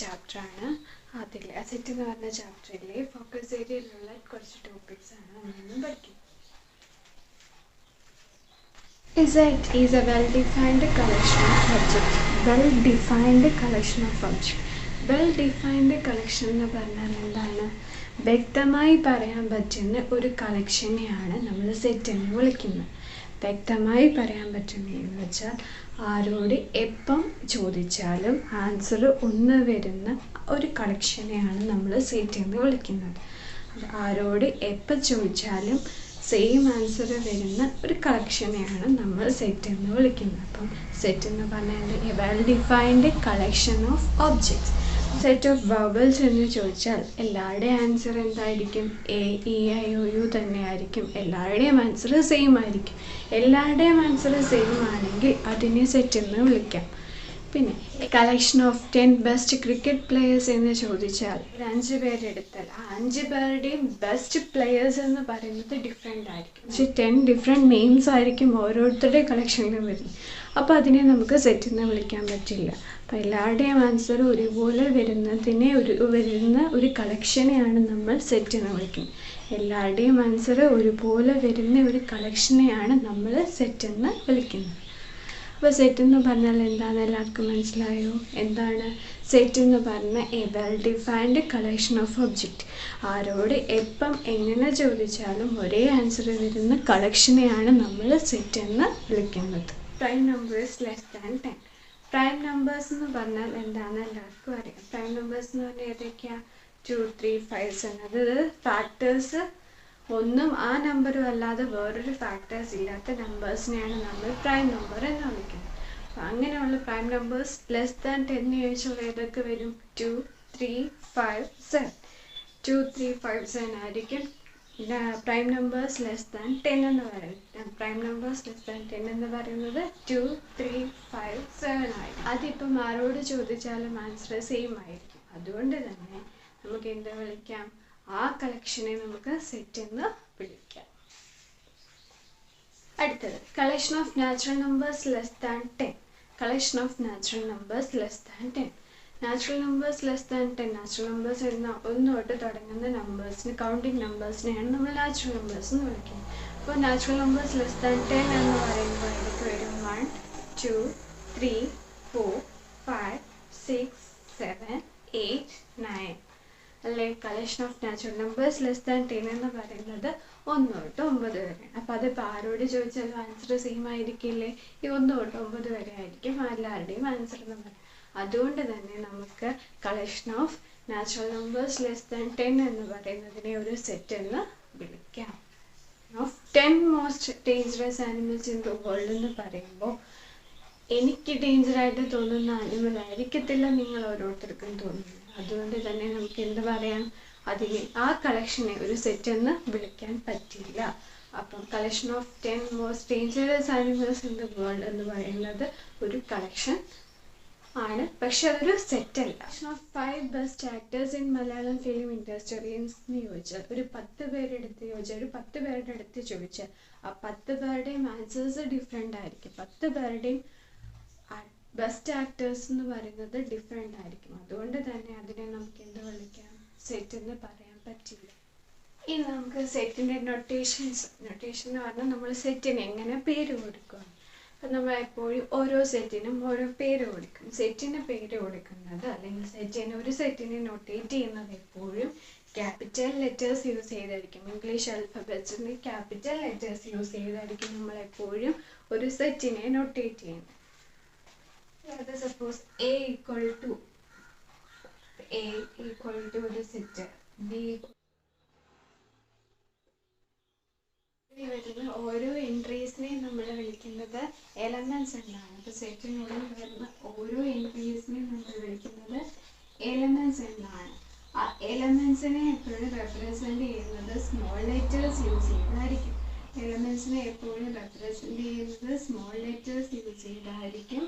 ചാപ്റ്ററാണ്. അതിൽ അസറ്റ് എന്ന് പറഞ്ഞ ചാപ്റ്ററിലെ ഫോക്കസ് ഏരിയയിലുള്ള കുറച്ച് ടോപ്പിക്സാണ് നമ്മളിന്ന് പഠിക്കുന്നത്. Z is a well-defined collection of objects. Well-defined collection of objects. Well-defined collection എന്ന് പറഞ്ഞാൽ എന്താണ്? വ്യക്തമായി പറയാൻ പറ്റുന്ന ഒരു കളക്ഷനെയാണ് നമ്മൾ സെറ്റ് എന്ന് വിളിക്കുന്നത്. വ്യക്തമായി പറയാൻ പറ്റുന്നതെന്ന് വെച്ചാൽ ആരോട് എപ്പം ചോദിച്ചാലും ആൻസർ ഒന്ന് വരുന്ന ഒരു കളക്ഷനെയാണ് നമ്മൾ സെറ്റ് എന്ന് വിളിക്കുന്നത്. ആരോട് എപ്പം ചോദിച്ചാലും സെയിം ആൻസർ വരുന്ന ഒരു കളക്ഷനെയാണ് നമ്മൾ സെറ്റ് എന്ന് വിളിക്കുന്നത്. അപ്പം സെറ്റ് എന്ന് പറഞ്ഞാൽ well defined collection of objects. Set of vowels എന്ന് ചോദിച്ചാൽ എല്ലാവരുടെയും ആൻസർ എന്തായിരിക്കും? A-E-I-O-U തന്നെയായിരിക്കും. എല്ലാവരുടെയും ആൻസർ സെയിം ആയിരിക്കും. എല്ലാവരുടെയും ആൻസർ സെയിം ആണെങ്കിൽ അതിനെ സെറ്റ് എന്ന് വിളിക്കാം. പിന്നെ collection of 10 best cricket players എന്ന് ചോദിച്ചാൽ ഒരു 5 പേരെടുത്താൽ ആ 5 പേരുടെയും ബെസ്റ്റ് പ്ലെയേഴ്സ് എന്ന് പറയുന്നത് ഡിഫറെൻ്റ് ആയിരിക്കും. പക്ഷേ 10 ഡിഫറെൻറ്റ് നെയിംസ് ആയിരിക്കും ഓരോരുത്തരുടെ കളക്ഷനിലും വരുന്നത്. അപ്പോൾ അതിനെ നമുക്ക് സെറ്റ് എന്ന് വിളിക്കാൻ പറ്റില്ല. അപ്പോൾ എല്ലാവരുടെയും ആൻസർ ഒരുപോലെ വരുന്ന ഒരു കളക്ഷനെയാണ് നമ്മൾ സെറ്റ് എന്ന് വിളിക്കുന്നത്. എല്ലാവരുടെയും ആൻസർ ഒരുപോലെ വരുന്ന ഒരു കളക്ഷനെയാണ് നമ്മൾ സെറ്റ് എന്ന് വിളിക്കുന്നത്. അപ്പോൾ സെറ്റ് എന്ന് പറഞ്ഞാൽ എന്താണെന്ന് എല്ലാവർക്കും മനസ്സിലായോ? എന്താണ് സെറ്റ് എന്ന് പറഞ്ഞാൽ? A well defined collection of object. ആരോട് എപ്പം എങ്ങനെ ചോദിച്ചാലും ഒരേ ആൻസർ വരുന്ന കളക്ഷനെയാണ് നമ്മൾ സെറ്റ് എന്ന് വിളിക്കുന്നത്. Prime numbers less than 10. Prime numbers എന്ന് പറഞ്ഞാൽ എന്താണെന്ന് എല്ലാവർക്കും അറിയാം. പ്രൈം നമ്പേഴ്സ് എന്ന് പറഞ്ഞാൽ ഏതൊക്കെയാണ്? 2, 3, 5 എന്നത് ഫാക്ടേഴ്സ് ഒന്നും ആ നമ്പറും അല്ലാതെ വേറൊരു ഫാക്ടേഴ്സ് ഇല്ലാത്ത നമ്പേഴ്സിനെയാണ് നമ്മൾ പ്രൈം നമ്പർ എന്ന് വിളിക്കുന്നത്. അപ്പം അങ്ങനെയുള്ള പ്രൈം നമ്പേഴ്സ് ലെസ് ദാൻ 10 ചോദിച്ചാൽ ഏതൊക്കെ വരും? 2, 3, 5, 7. 2, 3, 5, 7 ആയിരിക്കും പ്രൈം നമ്പേഴ്സ് ലെസ് ദാൻ 10 എന്ന് പറയുന്നത്. പ്രൈം നമ്പേഴ്സ് ലെസ് ദാൻ 10 എന്ന് പറയുന്നത് 2, 3, 5, 7 ആയിരിക്കും. അതിപ്പം ആരോട് ചോദിച്ചാലും ആൻസർ സെയിം ആയിരിക്കും. അതുകൊണ്ട് തന്നെ നമുക്ക് എന്ത് വിളിക്കാം? ആ കളക്ഷനെ നമുക്ക് സെറ്റ് എന്ന് വിളിക്കാം. അടുത്തത് collection of natural numbers less than 10. Collection of natural numbers less than 10. Natural numbers less than 10. Natural numbers എന്ന 1 തൊട്ട് തുടങ്ങുന്ന നമ്പേഴ്സിന് കൗണ്ടിങ് നമ്പേഴ്സിനെയാണ് നമ്മൾ നാച്ചുറൽ നമ്പേഴ്സ് എന്ന് വിളിക്കുന്നത്. അപ്പോൾ നാച്ചുറൽ നമ്പേഴ്സ് ലെസ് ദാൻ 10 എന്ന് പറയുമ്പോൾ എനിക്ക് വരും 1, 2, 3, 4, 5, 6, 7, 8, 9 അല്ലെ? Collection of natural numbers less than 10 എന്ന് പറയുന്നത് 1 തൊട്ട് 9 വരെയാണ്. അപ്പോൾ അതിപ്പോൾ ആരോട് ചോദിച്ചാലും ആൻസർ സെയിം ആയിരിക്കില്ലേ? ഈ 1 തൊട്ട് 9 വരെ ആയിരിക്കും എല്ലാവരുടെയും ആൻസർ എന്ന് പറയും. അതുകൊണ്ട് തന്നെ നമുക്ക് collection of natural numbers less than 10 എന്ന് പറയുന്നതിനെ ഒരു സെറ്റ് എന്ന് വിളിക്കാം. Of 10 most dangerous animals in the world എന്ന് പറയുമ്പോൾ എനിക്ക് ഡേഞ്ചറായിട്ട് തോന്നുന്ന ആനിമൽ ആയിരിക്കത്തില്ല നിങ്ങൾ ഓരോരുത്തർക്കും തോന്നുന്നത്. അതുകൊണ്ട് തന്നെ നമുക്ക് എന്ത് പറയാം? അതിനെ ആ കളക്ഷനെ ഒരു സെറ്റ് എന്ന് വിളിക്കാൻ പറ്റില്ല. അപ്പം collection of 10 most dangerous animals in the world എന്ന് പറയുന്നത് ഒരു കളക്ഷൻ ആണ്, പക്ഷെ അതൊരു സെറ്റ് അല്ല. Collection of 5 best actors in Malayalam film industry എന്ന് ചോദിച്ചാൽ ഒരു 10 പേരുടെ അടുത്ത് ചോദിച്ചാൽ ആ 10 പേരുടെയും ആൻസേഴ്സ് ഡിഫറെൻ്റ് ആയിരിക്കും. 10 പേരുടെയും ബെസ്റ്റ് ആക്ടേഴ്സ് എന്ന് പറയുന്നത് ഡിഫറെൻ്റ് ആയിരിക്കും. അതുകൊണ്ട് തന്നെ അതിനെ നമുക്ക് എന്ത് വിളിക്കാം? സെറ്റ് എന്ന് പറയാൻ പറ്റില്ല. ഇനി നമുക്ക് സെറ്റിൻ്റെ നൊട്ടേഷൻ എന്ന് പറഞ്ഞാൽ നമ്മൾ സെറ്റിന് എങ്ങനെ പേര് കൊടുക്കുക. അപ്പം നമ്മൾ എപ്പോഴും ഓരോ സെറ്റിനും ഓരോ പേര് കൊടുക്കും. സെറ്റിന് പേര് കൊടുക്കുന്നത് അല്ലെങ്കിൽ ഒരു സെറ്റിനെ നൊട്ടേറ്റ് ചെയ്യുന്നത് എപ്പോഴും ക്യാപിറ്റൽ ലെറ്റേഴ്സ് യൂസ് ചെയ്തായിരിക്കും. ഇംഗ്ലീഷ് ആൽഫബറ്റ്സിൻ്റെ ക്യാപിറ്റൽ ലെറ്റേഴ്സ് യൂസ് ചെയ്തായിരിക്കും നമ്മളെപ്പോഴും ഒരു സെറ്റിനെ നൊട്ടേറ്റ് ചെയ്യുന്നത്. Suppose A equal to the set, B വരുന്ന ഓരോ എൻട്രീസിനെയും നമ്മൾ വിളിക്കുന്നത് എലമെന്റ്സ് എന്നാണ്. അപ്പോൾ സെറ്റിനുള്ളിൽ വരുന്ന ഓരോ എൻട്രീസിനെയും നമ്മൾ വിളിക്കുന്നത് എലമെന്റ്സ് എന്നാണ്. ആ എലമെന്റ്സിനെ എപ്പോഴും റെപ്രസെന്റ് ചെയ്യുന്നത് സ്മോൾ ലെറ്റേഴ്സ് യൂസ് ചെയ്തായിരിക്കും. എലമെന്റ്സിനെ എപ്പോഴും റെപ്രസെന്റ് ചെയ്യുന്നത് സ്മോൾ ലെറ്റേഴ്സ് യൂസ് ചെയ്തായിരിക്കും.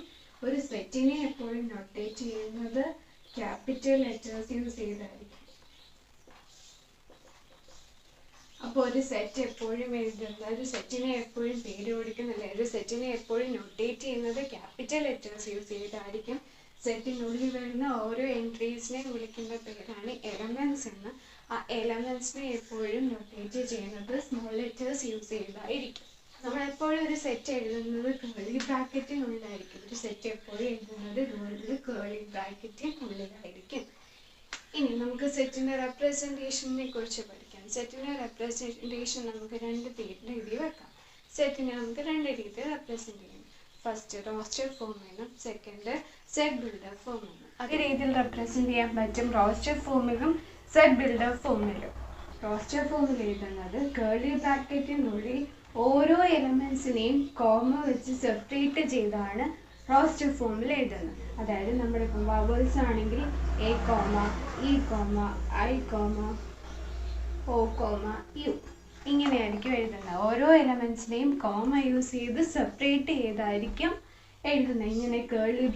ഒരു സെറ്റിനെ എപ്പോഴും നൊട്ടേറ്റ് ചെയ്യുന്നത് ക്യാപിറ്റൽ ലെറ്റേഴ്സ് യൂസ് ചെയ്തായിരിക്കും. അപ്പോൾ ഒരു സെറ്റ് എപ്പോഴും എഴുതുന്നത്, ഒരു സെറ്റിനെ എപ്പോഴും പേര് കൊടുക്കുന്നില്ല, ഒരു സെറ്റിനെ എപ്പോഴും നൊട്ടേറ്റ് ചെയ്യുന്നത് ക്യാപിറ്റൽ ലെറ്റേഴ്സ് യൂസ് ചെയ്തായിരിക്കും. സെറ്റിനുള്ളിൽ വരുന്ന ഓരോ എൻട്രീസ് എലമെൻസിനെ വിളിക്കുന്ന പേരാണ് എലമെൻസ് എന്ന്. ആ എലമെൻസിനെ എപ്പോഴും നൊട്ടേറ്റ് ചെയ്യുന്നത് സ്മോൾ ലെറ്റേഴ്സ് യൂസ് ചെയ്തായിരിക്കും. നമ്മളെപ്പോഴും ഒരു സെറ്റ് എഴുതുന്നത് കേളി ബ്രാക്കറ്റിനുള്ളിലായിരിക്കും. ഒരു സെറ്റ് എപ്പോഴും എഴുതുന്നത് കേളി ബ്രാക്കറ്റിനുള്ളിലായിരിക്കും. ഇനി നമുക്ക് സെറ്റിൻ്റെ റെപ്രസെൻറ്റേഷനെ കുറിച്ച് പഠിക്കാം. സെറ്റിൻ്റെ റെപ്രസെൻറ്റേഷൻ നമുക്ക് രണ്ട് രീതി വെക്കാം. സെറ്റിനെ നമുക്ക് രണ്ട് രീതിയിൽ റെപ്രസെൻറ്റ് ചെയ്യാം. ഫസ്റ്റ് റോസ്റ്റർ ഫോമിലും സെക്കൻഡ് സെറ്റ് ബിൽഡർ ഫോമിലും. അതേ രീതിയിൽ റെപ്രസെൻറ്റ് ചെയ്യാൻ പറ്റും റോസ്റ്റർ ഫോമിലും സെറ്റ് ബിൽഡർ ഫോമിലും. റോസ്റ്റർ ഫോമിൽ എഴുതുന്നത് കേളി ബ്രാക്കറ്റിനുള്ളിൽ ഓരോ എലമെൻസിനെയും കോമ വെച്ച് സെപ്പറേറ്റ് ചെയ്താണ് റോസ്റ്റർ ഫോമിൽ എഴുതുന്നത്. അതായത് നമ്മളിപ്പം വവൽസ് ആണെങ്കിൽ A comma, E comma, I comma, O comma, U ഇങ്ങനെയായിരിക്കും എഴുതുന്നത്. ഓരോ എലമെൻസിനെയും കോമ യൂസ് ചെയ്ത് സെപ്പറേറ്റ് ചെയ്തായിരിക്കും എഴുതുന്നത്. ഇങ്ങനെ കേളി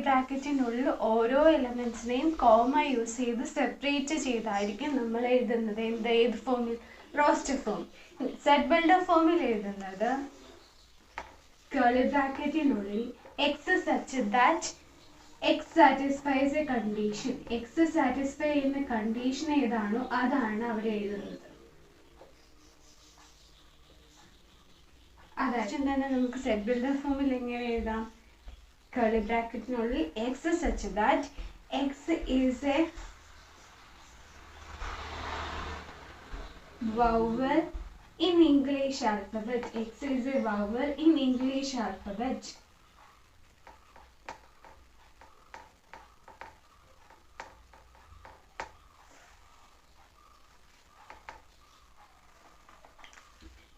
ബ്രാക്കറ്റിനുള്ളിൽ ഓരോ എലമെൻസിനെയും കോമ യൂസ് ചെയ്ത് സെപ്പറേറ്റ് ചെയ്തായിരിക്കും നമ്മൾ എഴുതുന്നത്. ഏത് ഫോമിൽ? Roster form. സെറ്റ് ബിൽഡർ ഫോമിൽ എഴുതുന്നത് കേളി ബ്രാക്കറ്റിനുള്ളിൽ X such that X satisfies A condition. X satisfy ചെയ്യുന്ന കണ്ടീഷൻ ഏതാണോ അതാണ് അവിടെ എഴുതുന്നത്. അതായത് തന്നെ നമുക്ക് സെറ്റ് ബിൽഡർ ഫോമിൽ എങ്ങനെ എഴുതാം? കേളി ബ്രാക്കറ്റിനുള്ളിൽ X such that X is A vowel in English alphabet. X is a vowel in English alphabet.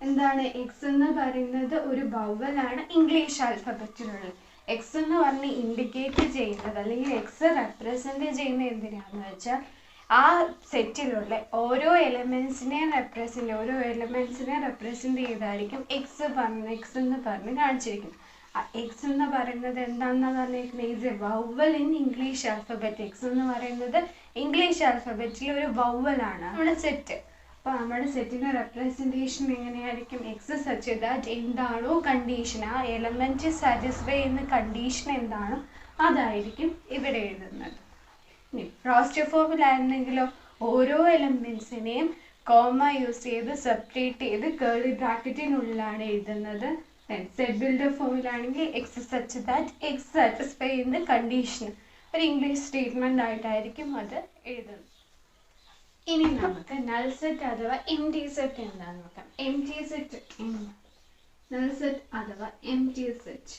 എന്താണ് എക്സ് എന്ന് പറയുന്നത്? ഒരു വവലാണ് ഇംഗ്ലീഷ് ആൽഫബറ്റിലുള്ളത്. എക്സ് എന്ന് പറഞ്ഞ് ഇൻഡിക്കേറ്റ് ചെയ്യുന്നത് അല്ലെങ്കിൽ എക്സ് റെപ്രസെന്റ് ചെയ്യുന്നത് എന്തിനാണെന്ന് വെച്ചാൽ ആ സെറ്റിലുള്ള ഓരോ എലമെൻസിനെ റെപ്രസെന്റ് ചെയ്തായിരിക്കും എക്സ് എന്ന് പറഞ്ഞ് കാണിച്ചിരിക്കുന്നത്. എക്സ് എന്ന് പറയുന്നത് എന്താണെന്ന് പറഞ്ഞിരിക്കുന്നത്? Is A vowel in English alphabet. X എന്ന് പറയുന്നത് ഇംഗ്ലീഷ് ആൽഫബറ്റിൽ ഒരു വവലാണ് നമ്മുടെ സെറ്റ്. അപ്പോൾ നമ്മുടെ സെറ്റിൻ്റെ റെപ്രസെൻറ്റേഷൻ എങ്ങനെയായിരിക്കും? എക്സ് സച്ച് ദാറ്റ് എന്താണോ കണ്ടീഷൻ, ആ എലമെൻറ്റ് സാറ്റിസ്ഫൈ ചെയ്യുന്ന കണ്ടീഷൻ എന്താണോ അതായിരിക്കും ഇവിടെ എഴുതുന്നത്. റോസ്റ്റർ ഫോമിലായിരുന്നെങ്കിലോ ഓരോ എലമെൻസിനെയും കോമ യൂസ് ചെയ്ത് സെപ്പറേറ്റ് ചെയ്ത് കേളി ബ്രാക്കറ്റിനുള്ളിലാണ് എഴുതുന്നത്. സെറ്റ് ബിൽഡർ ഫോമിലാണെങ്കിൽ x such that x satisfy ചെയ്യുന്ന കണ്ടീഷൻ ഒരു ഇംഗ്ലീഷ് സ്റ്റേറ്റ്മെൻ്റ് ആയിട്ടായിരിക്കും അത് എഴുതുന്നത്. ഇനി നമുക്ക് നൾ സെറ്റ് അഥവാ എംപ്റ്റി സെറ്റ് എന്താണെന്ന് നോക്കാം. എംപ്റ്റി സെറ്റ്, നൾ സെറ്റ് അഥവാ എംപ്റ്റി സെറ്റ്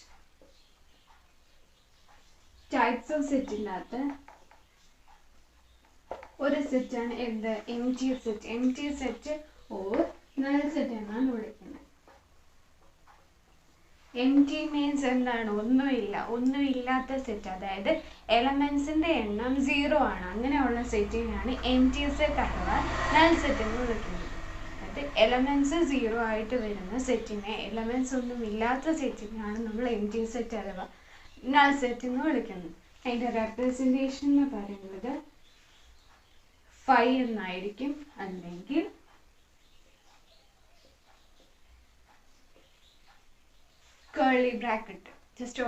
ടൈപ്സ് ഓഫ് സെറ്റിനകത്ത് ഒരു സെറ്റാണ് എന്ത്? Empty set. Empty set or null set എന്നാണ് വിളിക്കുന്നത്. എംപ്റ്റി മീൻസ് എന്താണ്? ഒന്നുമില്ലാത്ത സെറ്റ്. അതായത് എലമെൻസിന്റെ എണ്ണം 0 ആണ്. അങ്ങനെയുള്ള സെറ്റിനെയാണ് എംപ്റ്റി സെറ്റ് അഥവാ നൾ സെറ്റ് എന്ന് വിളിക്കുന്നത്. അതായത് എലമെൻസ് 0 ആയിട്ട് വരുന്ന സെറ്റിനെ, എലമെൻസ് ഒന്നും ഇല്ലാത്ത സെറ്റിനെയാണ് നമ്മൾ എംപ്റ്റി സെറ്റ് അഥവാ നൾ സെറ്റ് എന്ന് വിളിക്കുന്നത്. അതിൻ്റെ റെപ്രസെൻറ്റേഷൻ എന്ന് പറയുന്നത് 5 എന്നായിരിക്കും, അല്ലെങ്കിൽ കേളി ബ്രാക്കറ്റ് ജസ്റ്റ്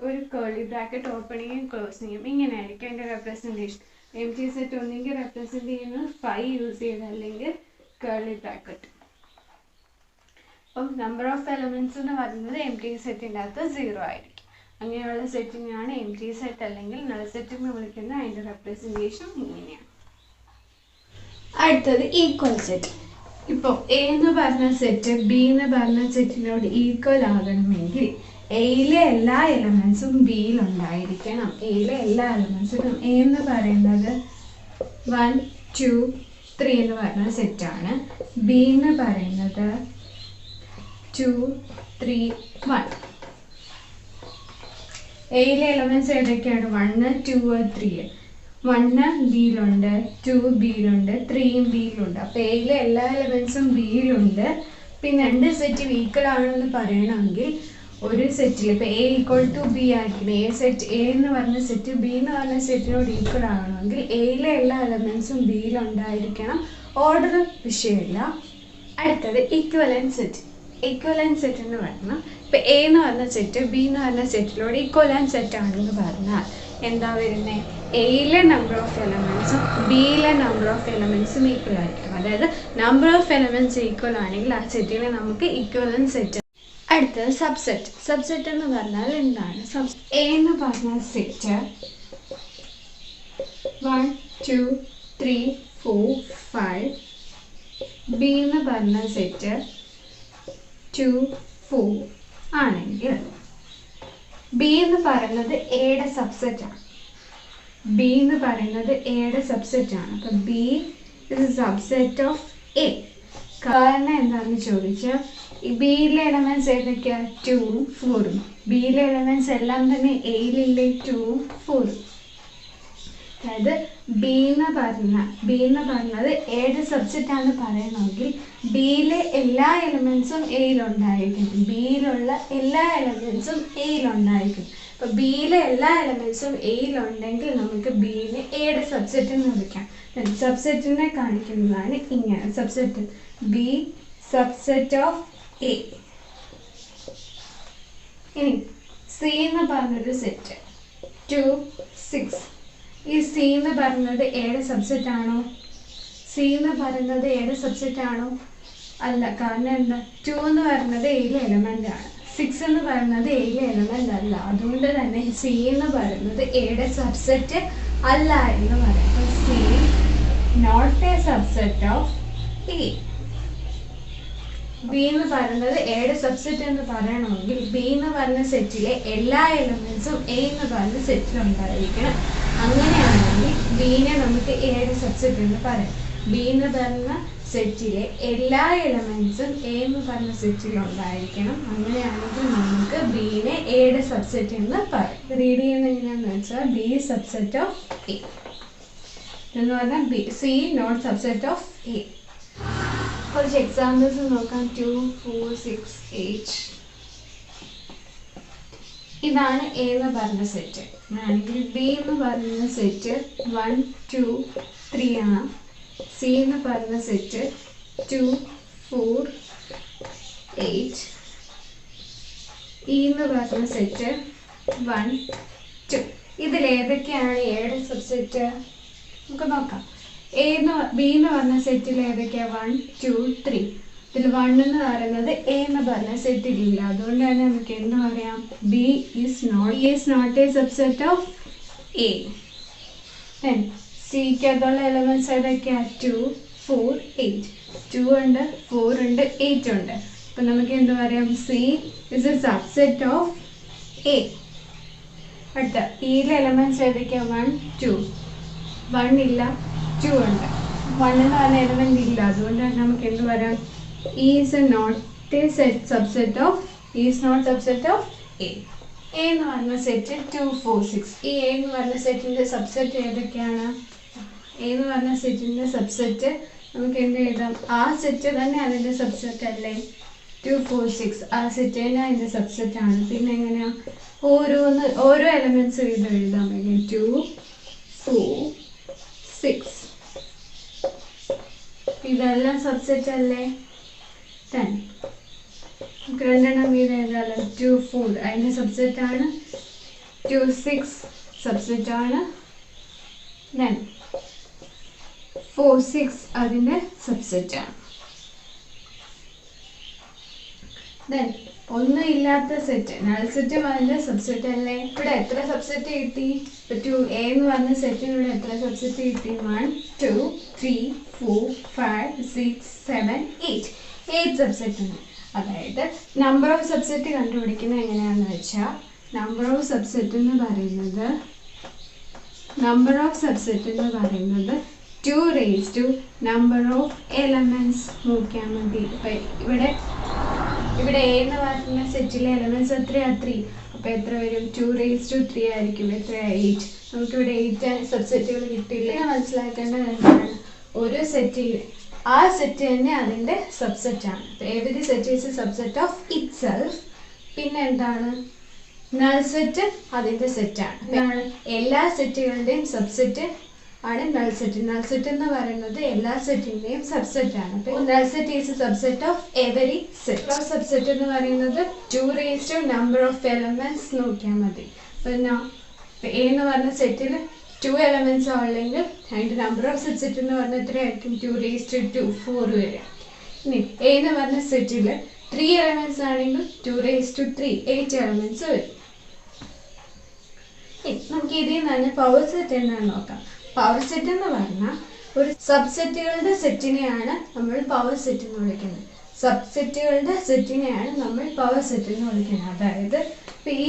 ഒരു കേളി ബ്രാക്കറ്റ് ഓപ്പണിങ്ങും ക്ലോസിങ്ങും ഇങ്ങനെയായിരിക്കും അതിൻ്റെ റെപ്രസെൻറ്റേഷൻ. എംപ്റ്റി സെറ്റ് ഒന്നെങ്കിൽ റെപ്രസെൻറ്റ് ചെയ്യുന്നത് 5 യൂസ് ചെയ്ത് അല്ലെങ്കിൽ കേളി ബ്രാക്കറ്റ്. അപ്പം നമ്പർ ഓഫ് എലമെൻറ്റ്സ് എന്ന് പറയുന്നത് എംപ്റ്റി സെറ്റിൻ്റെ അകത്ത് 0 ആയിരിക്കും. അങ്ങനെയുള്ള സെറ്റിനെയാണ് എംപ്റ്റി സെറ്റ് അല്ലെങ്കിൽ നൾ സെറ്റ് എന്ന് വിളിക്കുന്നത്. അതിൻ്റെ റെപ്രസെൻറ്റേഷൻ ഇങ്ങനെയാണ്. അടുത്തത് ഈക്വൽ സെറ്റ്. ഇപ്പോൾ എ എന്ന് പറഞ്ഞ സെറ്റ് ബി എന്ന് പറഞ്ഞ സെറ്റിനോട് ഈക്വൽ ആകണമെങ്കിൽ എയിലെ എല്ലാ എലമെൻസും ബിയിൽ ഉണ്ടായിരിക്കണം. എയിലെ എല്ലാ എലമെൻസിനും എ എന്ന് പറയുന്നത് 1 2 3 എന്ന് പറഞ്ഞ സെറ്റാണ്. ബി എന്ന് പറയുന്നത് 2 3 1. എയിലെ എലമെൻസ് ഏതൊക്കെയാണ്? 1 2 3. 1 ബിയിലുണ്ട്, 2 ബിയിലുണ്ട്, 3 ബിയിലുണ്ട്. അപ്പോൾ എയിലെ എല്ലാ എലമെൻസും ബിയിലുണ്ട്. പിന്നെ 2 സെറ്റ് ഈക്വൽ ആണെന്ന് പറയണമെങ്കിൽ ഒരു സെറ്റിൽ ഇപ്പോൾ എ ഈക്വൽ ടു ബി ആയിരിക്കണം. എ എന്ന് പറഞ്ഞ സെറ്റ് ബി എന്ന് പറഞ്ഞ സെറ്റിനോട് ഈക്വൽ ആകണമെങ്കിൽ എയിലെ എല്ലാ എലമെൻസും ബിയിലുണ്ടായിരിക്കണം. ഓർഡർ വിഷയമില്ല. അടുത്തത് ഇക്വലൻറ്റ് സെറ്റ്. ഇക്വലൻറ്റ് സെറ്റ് എന്ന് പറഞ്ഞാൽ ഇപ്പോൾ എ എന്ന് പറഞ്ഞ സെറ്റ് ബി എന്ന് പറഞ്ഞ സെറ്റിനോട് ഇക്വലൻറ്റ് സെറ്റ് ആണെന്ന് പറഞ്ഞാൽ എന്താ വരുന്നത്, എയിലെ നമ്പർ ഓഫ് എലമെൻറ്റ്സും ബിയിലെ നമ്പർ ഓഫ് എലമെൻറ്റ്സും ഈക്വൽ ആയിരിക്കും. അതായത് നമ്പർ ഓഫ് എലമെൻറ്റ്സ് ഈക്വൽ ആണെങ്കിൽ ആ സെറ്റിനെ നമുക്ക് ഇക്വലൻറ്റ് സെറ്റ്. അടുത്തത് സബ്സെറ്റ്. സബ്സെറ്റ് എന്ന് പറഞ്ഞാൽ എന്താണ്? എ എന്ന് പറഞ്ഞ സെറ്റ് 1 2 3 4 5, ബി എന്ന് പറഞ്ഞ സെറ്റ് 2 4 ആണെങ്കിൽ ബി എന്ന് പറയുന്നത് എയുടെ സബ്സെറ്റാണ്. ബി എന്ന് പറയുന്നത് എയുടെ സബ്സെറ്റാണ്. അപ്പം B is A subset of A. കാരണം എന്താണെന്ന് ചോദിച്ചാൽ ഈ ബിയിലെ എലമെൻറ്റ്സ് ഏതൊക്കെയാണ്? 2ഉം 4ഉം. ബിയിലെ എലമെൻറ്റ്സ് എല്ലാം തന്നെ എയിലില്ലേ? 2ഉം 4ഉം. അതായത് ബി എന്ന് പറഞ്ഞത് എയുടെ സബ്സെറ്റാണ് പറയണമെങ്കിൽ ബിയിലെ എല്ലാ എലമെൻറ്റ്സും എയിലുണ്ടായിരിക്കും. ബിയിലുള്ള എല്ലാ എലമെൻറ്റ്സും എയിലുണ്ടായിരിക്കും. അപ്പോൾ ബിയിലെ എല്ലാ എലമെൻറ്റ്സും എയിലുണ്ടെങ്കിൽ നമുക്ക് ബിയിനെ എയുടെ സബ്സെറ്റ് എന്ന് വിളിക്കാം. സബ്സെറ്റിനെ കാണിക്കുന്നതാണ് ഇങ്ങനെ. Subset B subset of A. ഇനി സി എന്ന് പറഞ്ഞൊരു സെറ്റ് 2 6. ഈ സി എന്ന് പറയുന്നത് എയുടെ സബ്സെറ്റ് ആണോ? സി എന്ന് പറയുന്നത് എയുടെ സബ്സെറ്റ് ആണോ? അല്ല. കാരണം എന്താ? 2 എന്ന് പറയുന്നത് എയിലെ എലമെൻ്റ് ആണ്. 6 എന്ന് പറയുന്നത് എയിലെ എലമെൻ്റ് അല്ല. അതുകൊണ്ട് തന്നെ സി എന്ന് പറയുന്നത് എയുടെ സബ്സെറ്റ് അല്ല എന്ന് പറയാം. C not a subset of A. B എന്ന് പറയുന്നത് എയുടെ സബ്സെറ്റ് എന്ന് പറയണമെങ്കിൽ ബി എന്ന് പറഞ്ഞ സെറ്റിലെ എല്ലാ എലമെൻറ്റ്സും എ എന്ന് പറഞ്ഞ സെറ്റിലുണ്ടായിരിക്കണം. അങ്ങനെയാണെങ്കിൽ ബീനെ നമുക്ക് എയുടെ സബ്സെറ്റ് എന്ന് പറയാം. ബി എന്ന് പറഞ്ഞ സെറ്റിലെ എല്ലാ എലമെൻറ്റ്സും എ എന്ന് പറഞ്ഞ സെറ്റിലുണ്ടായിരിക്കണം. അങ്ങനെയാണെങ്കിൽ നമുക്ക് ബീനെ എയുടെ സബ്സെറ്റ് എന്ന് പറയും. റീഡ് ചെയ്യുന്നത് എങ്ങനെയാണെന്ന് വെച്ചാൽ ബി സബ്സെറ്റ് ഓഫ് എ എന്ന് പറഞ്ഞാൽ B C not subset of A. കുറച്ച് എക്സാമ്പിൾസ് നോക്കാം. 2 4 6 8. ഇതാണ് എ എന്ന് പറഞ്ഞ സെറ്റ്. ആണെങ്കിൽ ബി എന്ന് പറയുന്ന സെറ്റ് 1 2 3 ആണ്. സി എന്ന് പറയുന്ന സെറ്റ് 2 4 8. ഇ എന്ന് പറഞ്ഞ സെറ്റ് 1 2. ഇതിലേതൊക്കെയാണ് എയുടെ സബ്സെറ്റ്? നമുക്ക് നോക്കാം. ബി എന്ന് പറഞ്ഞ സെറ്റിൽ ഏതൊക്കെയാണ്? 1 2 3. ഇതിൽ 1 എന്ന് പറയുന്നത് എ എന്ന് പറഞ്ഞ സെറ്റിലില്ല. അതുകൊണ്ട് തന്നെ നമുക്ക് എന്ത് പറയാം? B is not a subset of A. സിക്കകത്തുള്ള എലമെൻറ്റ്സ് ഏതൊക്കെയാണ്? 2 4 8. 2 ഉണ്ട്, 4 ഉണ്ട്, 8 ഉണ്ട്. അപ്പം നമുക്ക് എന്ത് പറയാം? C is A subset of A. അടുത്ത ഇയിലെ എലമെൻറ്റ്സ് ഏതൊക്കെയാണ്? 1 2. 1 ഇല്ല, 2 ഉണ്ട്. 1 എന്ന് പറഞ്ഞ എലമെൻ്റ് ഇല്ല. അതുകൊണ്ട് തന്നെ നമുക്ക് എന്ത് പറയാം? Is not a subset of A. A എന്ന് പറഞ്ഞ സെറ്റ് 2 4 6. ഈ എ എന്ന് പറഞ്ഞ സെറ്റിൻ്റെ സബ്സെറ്റ് ഏതൊക്കെയാണ്? എ എന്ന് പറഞ്ഞ സെറ്റിൻ്റെ സബ്സെറ്റ് നമുക്ക് എന്ത് എഴുതാം? ആ സെറ്റ് തന്നെ അതിൻ്റെ സബ്സെറ്റ് അല്ലേ? 2 4 6 ആ സെറ്റ് തന്നെ അതിൻ്റെ സബ്സെറ്റ് ആണ്. പിന്നെ എങ്ങനെയാണ്? ഓരോ എലമെൻറ്റ്സ് ഇത് എഴുതാം. 2 4 6. ഇതെല്ലാം സബ്സെറ്റ് അല്ലേ? 10. നമുക്ക് രണ്ടെണ്ണം വീതം എഴുതാമല്ലോ. 2 4 അതിൻ്റെ സബ്സെറ്റ് ആണ്. 2 6 സബ്സെറ്റ് ആണ്. 4 6 അതിൻ്റെ സബ്സെറ്റ് ആണ്. ഒന്നും ഇല്ലാത്ത സെറ്റ് നൾ സെറ്റും അതിൻ്റെ സബ്സെറ്റ് അല്ലേ? ഇവിടെ എത്ര സബ്സെറ്റ് കിട്ടി? ഇപ്പം എ എന്ന് പറഞ്ഞ സെറ്റിനുള്ള എത്ര സബ്സെറ്റ് കിട്ടി? 1 2 3 4 5 6 7 8. 8 സബ്സെറ്റ് ഉണ്ട്. അതായത് നമ്പർ ഓഫ് സബ്സെറ്റ് കണ്ടുപിടിക്കുന്നത് എങ്ങനെയാണെന്ന് വെച്ചാൽ നമ്പർ ഓഫ് സബ്സെറ്റ് എന്ന് പറയുന്നത് 2 raised to number of elements നോക്കിയാൽ മതി. ഇപ്പം ഇവിടെ എ എന്ന് പറയുന്ന സെറ്റിലെ എലമെൻറ്റ്സ് എത്രയാണ്? 3. അപ്പോൾ എത്ര വരും? 2 raised to 3 ആയിരിക്കും. എത്രയാണ്? 8. നമുക്കിവിടെ 8 സബ്സെറ്റുകൾ കിട്ടിയില്ല. മനസ്സിലാക്കേണ്ടത് എന്താണ്? ഒരു സെറ്റിൽ ആ സെറ്റ് തന്നെ അതിൻ്റെ സബ്സെറ്റാണ്. Every set is a subset of itself. പിന്നെ എന്താണ്? നൾ സെറ്റ് അതിൻ്റെ സെറ്റാണ്. എല്ലാ സെറ്റുകളുടെയും സബ്സെറ്റ് ആണ് നൾ സെറ്റ്. നൾ സെറ്റ് എന്ന് പറയുന്നത് എല്ലാ സെറ്റിൻ്റെയും സബ്സെറ്റ് ആണ്. Null set is a subset of every set. Subset എന്ന് പറയുന്നത് 2 raised to number of elements നോക്കിയാൽ മതി. പിന്നെ എ എന്ന് പറഞ്ഞ സെറ്റിൽ 2 എലമെന്റ്സ് ഉള്ളെങ്കിൽ അതിൻ്റെ നമ്പർ ഓഫ് സെറ്റ് എന്ന് പറഞ്ഞാൽ എത്രയായിരിക്കും? 2⁴ വരെ. ഇനി എ എന്ന് പറഞ്ഞ സെറ്റിൽ 3 എലമെന്റ്സ് ആണെങ്കിൽ 2⁵ 8 എലമെന്റ്സ് വരും. നമുക്ക് ഇതിൽ നിന്ന് തന്നെ പവർ സെറ്റ് എന്താണെന്ന് നോക്കാം. പവർ സെറ്റ് എന്ന് പറഞ്ഞാൽ ഒരു സബ്സെറ്റുകളുടെ സെറ്റിനെയാണ് നമ്മൾ പവർ സെറ്റ് എന്ന് വിളിക്കുന്നത്. സബ്സെറ്റുകളുടെ സെറ്റിനെയാണ് നമ്മൾ പവർ സെറ്റ് എന്ന് വിളിക്കുന്നത്. അതായത് ഇപ്പം ഈ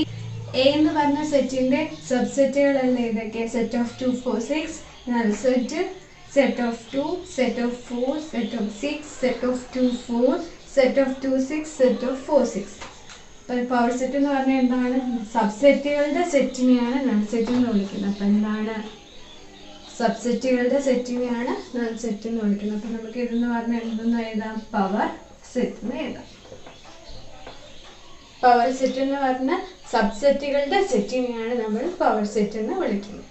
എ എന്ന് പറഞ്ഞ സെറ്റിൻ്റെ സബ്സെറ്റുകളല്ല ഏതൊക്കെ? Set of 2, 4, 6, null set, set of 2, set of 4, set of 6, set of 2, 4, set of 2, 6, set of 4, 6. അപ്പോൾ പവർ സെറ്റ് എന്ന് പറഞ്ഞാൽ എന്താണ്? സബ്സെറ്റുകളുടെ സെറ്റിനെയാണ് നൾ സെറ്റ് എന്ന് വിളിക്കുന്നത്. അപ്പം എന്താണ്? സബ്സെറ്റുകളുടെ സെറ്റിനെയാണ് നൾ സെറ്റ് എന്ന് വിളിക്കുന്നത്. അപ്പം നമുക്ക് ഇതെന്ന് പറഞ്ഞാൽ എന്തെന്ന് എഴുതാം? പവർ സെറ്റ് എന്ന് എഴുതാം. പവർ സെറ്റ് എന്ന് പറഞ്ഞാൽ സബ്സെറ്റുകളുടെ സെറ്റിനെയാണ് നമ്മൾ പവർ സെറ്റ് എന്ന് വിളിക്കുന്നത്.